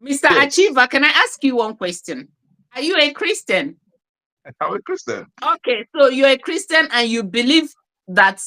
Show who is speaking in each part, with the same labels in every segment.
Speaker 1: Mr.
Speaker 2: Yes,
Speaker 1: Achiever, can I ask you one question? Are you a Christian?
Speaker 2: I'm a Christian.
Speaker 1: Okay, so you're a Christian and you believe that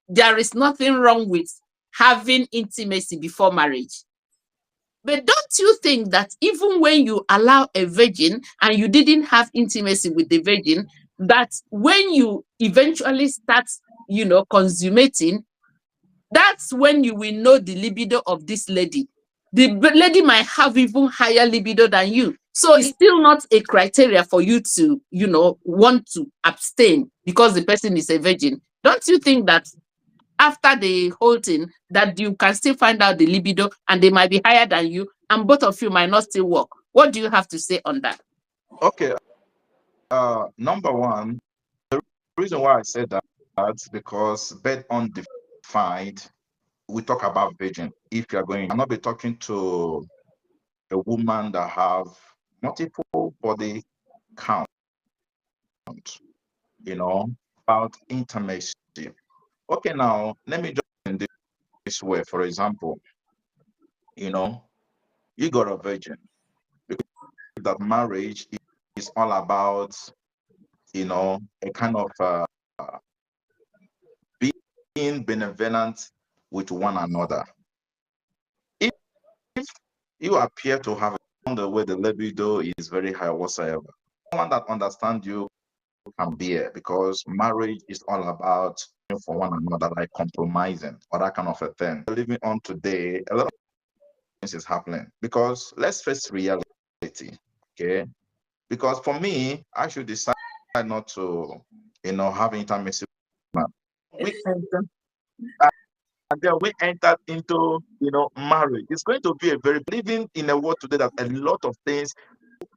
Speaker 1: there is nothing wrong with having intimacy before marriage. But don't you think that even when you allow a virgin and you didn't have intimacy with the virgin, that when you eventually start, consummating, that's when you will know the libido of this lady. The lady might have even higher libido than you. So it's still not a criteria for you to, want to abstain because the person is a virgin. Don't you think that after the whole thing, that you can still find out the libido and they might be higher than you and both of you might not still work? What do you have to say on that?
Speaker 2: Okay, number one, reason why I said that because bed undefined, we talk about virgin. If you are going, I'm not be talking to a woman that have multiple body count, you know, about intimacy. Okay, now let me just in this way. For example, you know, you got a virgin because that marriage is all about, a kind of being benevolent with one another. If you appear to have the way the libido is very high whatsoever, someone that understands you can bear, because marriage is all about for one another, like compromising or that kind of a thing. Living on today, a lot of things is happening because let's face reality. Okay, because for me, I should decide not to, have intimacy. We and then we entered into, marriage. It's going to be a very living in a world today that a lot of things,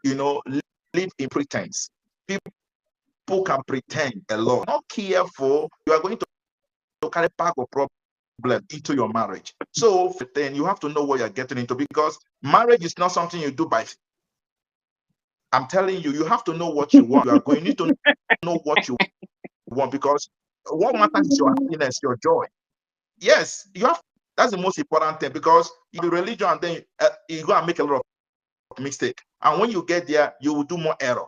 Speaker 2: you know, live in pretense. People can pretend a lot. Not careful, you are going to carry back a problem into your marriage. So then you have to know what you're getting into, because marriage is not something you do by. I'm telling you, you have to know what you want. You need to know what you want, because what matters is your happiness, your joy. Yes, you have. That's the most important thing, because you do religion and then you go and make a lot of mistake. And when you get there, you will do more error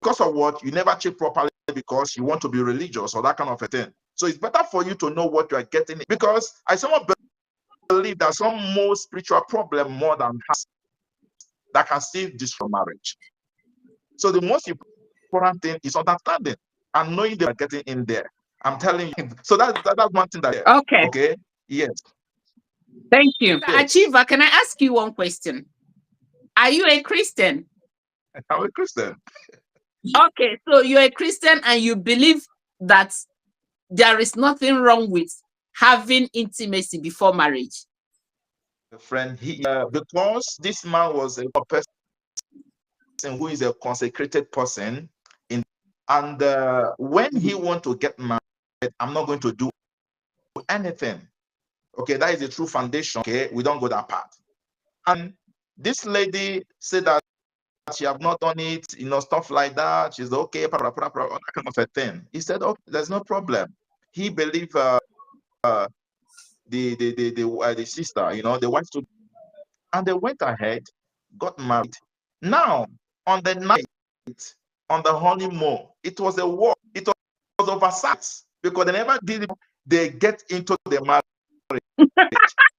Speaker 2: because of what you never check properly, because you want to be religious or that kind of a thing. So it's better for you to know what you are getting, because I somewhat believe that some more spiritual problem more than has that can still destroy marriage. So the most important thing is understanding and knowing they are getting in there. I'm telling you. So that's one thing that.
Speaker 1: Okay,
Speaker 2: Okay. Yes.
Speaker 1: thank you. Mr.
Speaker 2: Yes.
Speaker 1: Achiever, can I ask you one question? Are you a Christian?
Speaker 2: I'm a Christian.
Speaker 1: Okay, so you're a Christian and you believe that there is nothing wrong with having intimacy before marriage.
Speaker 2: Friend, because this man was a person who is a consecrated person, and when he want to get married, I'm not going to do anything. Okay, that is the true foundation. Okay, we don't go that path. And this lady said that she have not done it, stuff like that. She's okay, all that kind of a thing. He said, "Okay, there's no problem." He believed the sister, the wife, to, and they went ahead, got married. Now, on the night, on the honeymoon, it was a war. It was oversight because they never did it. They get into the marriage,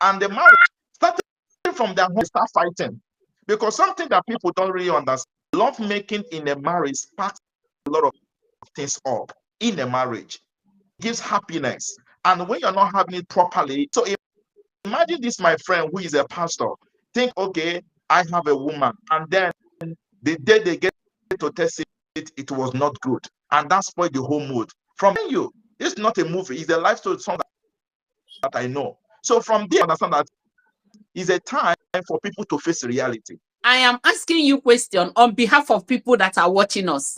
Speaker 2: and the marriage started from their home, start fighting, because something that people don't really understand: love making in a marriage sparks a lot of things up in a marriage, gives happiness, and when you're not having it properly, so imagine this, my friend, who is a pastor. Think, okay, I have a woman, and then the day they get to test it, it was not good, and that spoiled the whole mood. From you, it's not a movie; it's a life story, song that I know. So from there, I understand that it's a time for people to face reality.
Speaker 1: I am asking you question on behalf of people that are watching us.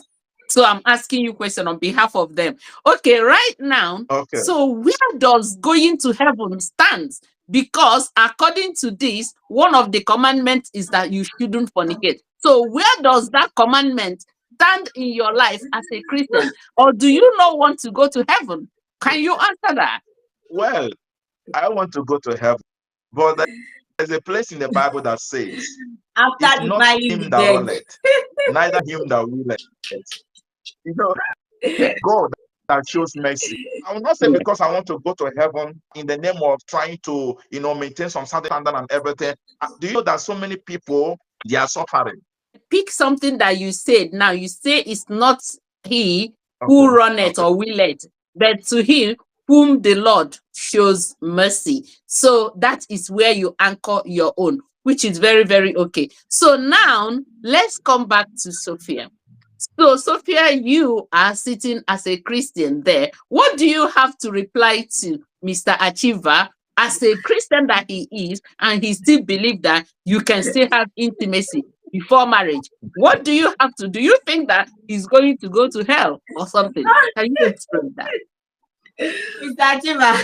Speaker 1: So I'm asking you question on behalf of them. Okay, right now,
Speaker 2: Okay.
Speaker 1: so where does going to heaven stand? Because according to this, one of the commandments is that you shouldn't fornicate. So where does that commandment stand in your life as a Christian? Or do you not want to go to heaven? Can you answer that?
Speaker 2: Well, I want to go to heaven, but there's a place in the Bible that says,
Speaker 3: After
Speaker 2: it's not
Speaker 3: dividing
Speaker 2: him
Speaker 3: the
Speaker 2: that
Speaker 3: dead.
Speaker 2: runneth, neither him that willeth. You know, God that shows mercy. I will not say because I want to go to heaven in the name of trying to, maintain some certain standard and everything. Do you know that so many people, they are suffering?
Speaker 1: Pick something that you said. Now you say it's not he who
Speaker 2: Okay.
Speaker 1: runneth or willeth, but to him whom the Lord shows mercy. So that is where you anchor your own, which is very, very okay. So now let's come back to Sophia. So, Sophia, you are sitting as a Christian there. What do you have to reply to Mr. Achiever as a Christian that he is, and he still believes that you can still have intimacy before marriage? What do you have to do? You think that he's going to go to hell or something? Can you explain that?
Speaker 3: Mr. Chima,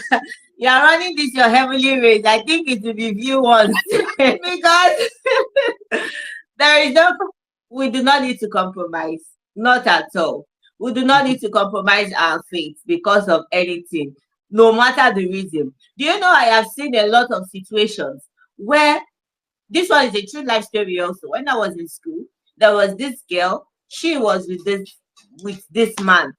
Speaker 3: you are running this your heavenly race. I think it will be few ones because there is no, we do not need to compromise. Not at all. We do not need to compromise our faith because of anything, no matter the reason. Do you know I have seen a lot of situations where this one is a true life story also. When I was in school, there was this girl, she was with this man.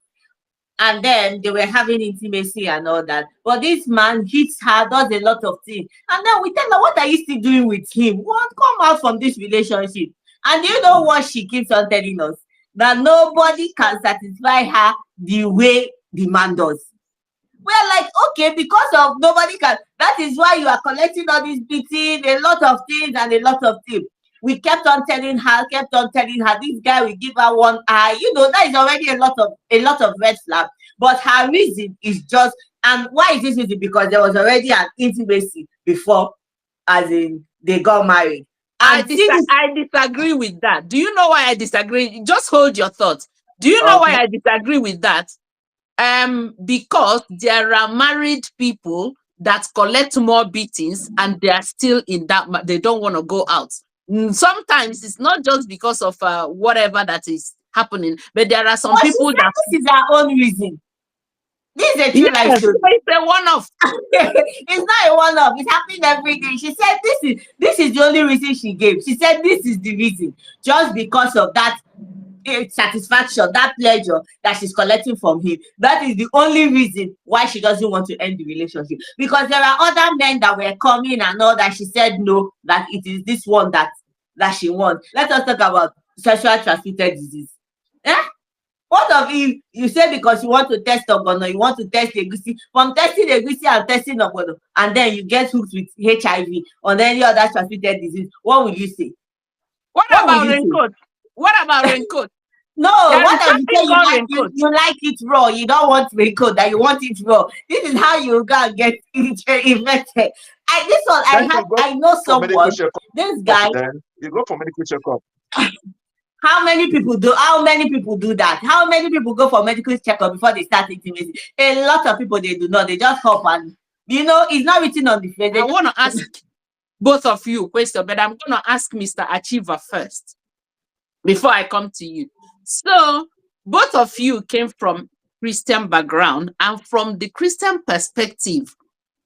Speaker 3: And then they were having intimacy and all that. But this man hits her, does a lot of things. And then we tell her, what are you still doing with him? What? Come out from this relationship. And you know what she keeps on telling us? That nobody can satisfy her the way the man does. We're like, okay, because of nobody can. That is why you are collecting all this beating, a lot of things and a lot of things. We kept on telling her, this guy will give her one eye. You know, that is already a lot of red flag. But her reason is just, and why is this reason? Because there was already an intimacy before, as in they got married.
Speaker 1: I disagree with that. Do you know why I disagree? Just hold your thoughts. Do you know why I disagree with that? Because there are married people that collect more beatings and they are still in that, they don't want to go out. Sometimes it's not just because of whatever that is happening, but there are some people that
Speaker 3: this is our own reason. This is a true life story.
Speaker 1: It's a one-off.
Speaker 3: It's not a one-off. It's happening every day. She said this is the only reason she gave. She said this is the reason, just because of that satisfaction, that pleasure that she's collecting from him. That is the only reason why she doesn't want to end the relationship. Because there are other men that were coming and all that. She said no, that it is this one that she wants. Let us talk about sexual transmitted disease. What of if you say because you want to test ogbono, you want to test egusi, from testing egusi and testing ogbono, and then you get hooked with HIV or any other transmitted disease, what will you say?
Speaker 1: What about raincoat? What about raincoat?
Speaker 3: No, what if you say you like it raw, you don't want raincoat, that you want it raw. This is how you go and get infected. I know someone, this guy.
Speaker 2: Then you go for medical checkup.
Speaker 3: How many people do that? How many people go for medical checkup before they start intimacy? A lot of people, they do not. They just hop and, it's not written on the face.
Speaker 1: I want to ask both of you a question, but I'm going to ask Mr. Achiever first before I come to you. So both of you came from Christian background, and from the Christian perspective,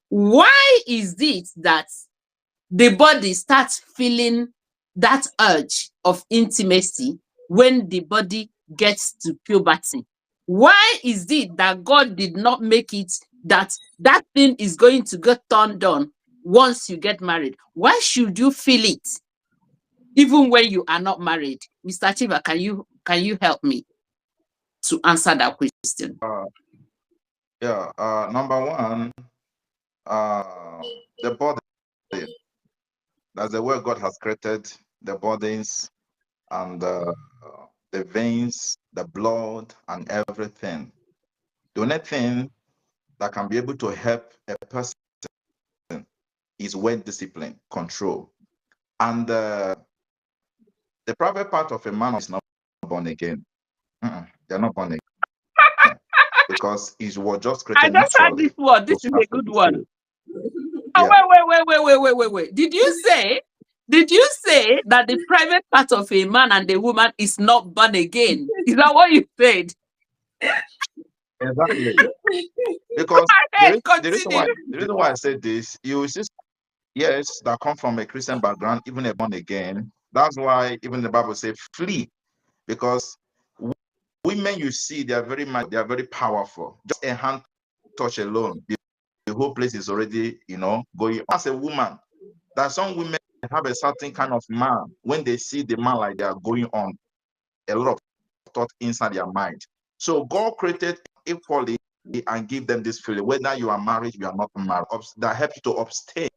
Speaker 1: why is it that the body starts feeling that urge of intimacy when the body gets to puberty? Why is it that God did not make it that thing is going to get turned on once you get married? Why should you feel it even when you are not married? Mr. Achiever, can you help me to answer that question?
Speaker 2: Number one, the body. That's the way God has created the bodies and the veins, the blood, and everything. The only thing that can be able to help a person is word discipline, control. And the private part of a man is not born again. They're not born again. Because he was just created
Speaker 1: naturally. I just heard this word. This is a good one. Yeah. Wait. Did you say that the private part of a man and a woman is not born again? Is that what you said?
Speaker 2: Exactly. Because the reason why I said this, you see yes, that come from a Christian background, even a born again. That's why even the Bible says flee, because women you see, they are very much, they are very powerful. Just a hand touch alone, the whole place is already, going. As a woman, that some women have a certain kind of man. When they see the man like they are going on, a lot of thought inside their mind. So God created equally and give them this feeling, whether you are married, you are not married. That helps you to abstain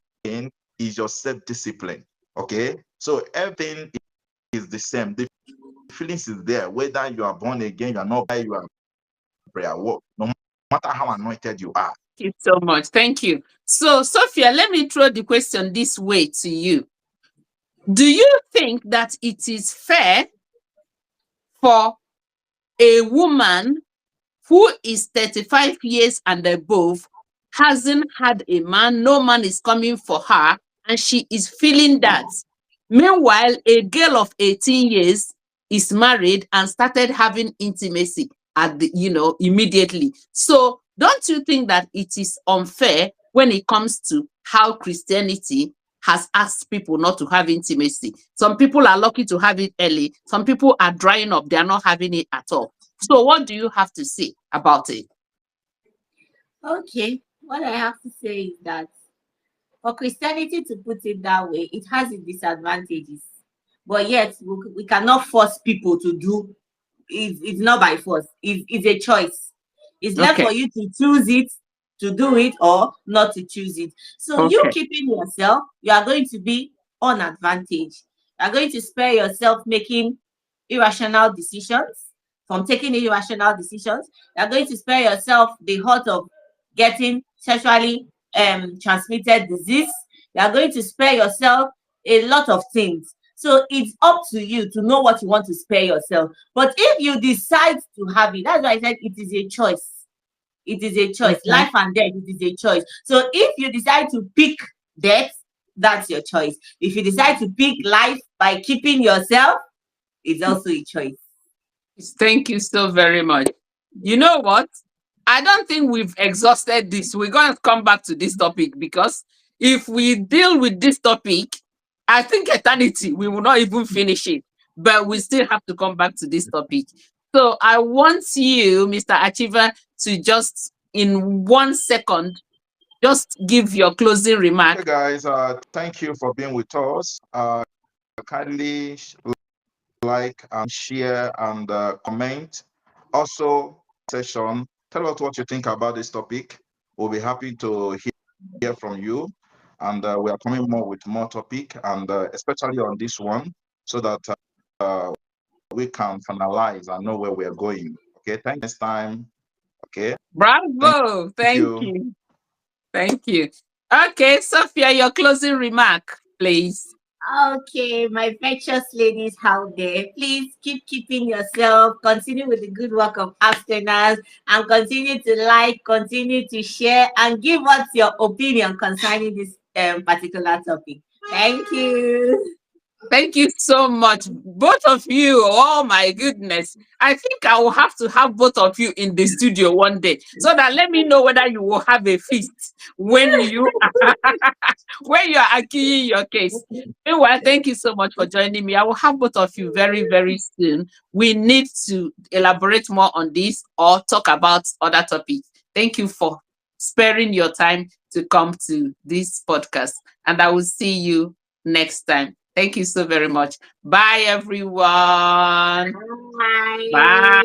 Speaker 2: is your self-discipline. Okay, so everything is the same. The feelings is there, whether you are born again, you are not, you are prayer work, no matter how anointed you are.
Speaker 1: Thank you so much. Thank you. So, Sophia, let me throw the question this way to you. Do you think that it is fair for a woman who is 35 years and above, hasn't had a man, no man is coming for her, and she is feeling that? Meanwhile, a girl of 18 years is married and started having intimacy at the, immediately. So don't you think that it is unfair when it comes to how Christianity has asked people not to have intimacy? Some people are lucky to have it early. Some people are drying up. They are not having it at all. So what do you have to say about it?
Speaker 3: Okay, what I have to say is that for Christianity to put it that way, it has its disadvantages. But yet, we cannot force people to do it. It's not by force. It's a choice. It's left for you to choose it, to do it, or not to choose it. So you keeping yourself, you are going to be on advantage. You are going to spare yourself making irrational decisions, from taking irrational decisions. You are going to spare yourself the hurt of getting sexually transmitted disease. You are going to spare yourself a lot of things. So it's up to you to know what you want to spare yourself. But if you decide to have it, that's why I said it is a choice. It is a choice.
Speaker 1: Okay.
Speaker 3: Life and death, it is a choice. So if you decide to pick death, that's your choice. If you decide to pick life by keeping yourself, it's also a choice.
Speaker 1: Thank you so very much. You know what? I don't think we've exhausted this. We're going to come back to this topic, because if we deal with this topic, I think eternity, we will not even finish it. But we still have to come back to this topic. So I want you, Mr. Achiever, to just in 1 second, just give your closing remark.
Speaker 2: Okay, guys, thank you for being with us. Kindly like and share and comment. Also, session, tell us what you think about this topic. We'll be happy to hear from you. And we are coming more with more topic, and especially on this one, so that we can finalize and know where we are going. Okay, thank you. Next time. Okay.
Speaker 1: Bravo. Thank you. Thank you. Okay, Sophia, your closing remark, please.
Speaker 3: Okay, my precious ladies out there, please keep keeping yourself, continue with the good work of abstinence, and continue to like, continue to share, and give us your opinion concerning this particular topic. Thank you.
Speaker 1: Thank you so much, both of you. Oh my goodness. I think I will have to have both of you in the studio one day, so that let me know whether you will have a feast when you when you are arguing your case. Anyway, thank you so much for joining me. I will have both of you very, very soon. We need to elaborate more on this or talk about other topics. Thank you for sparing your time to come to this podcast, and I will see you next time. Thank you so very much. Bye, everyone.
Speaker 3: Bye.
Speaker 1: Bye.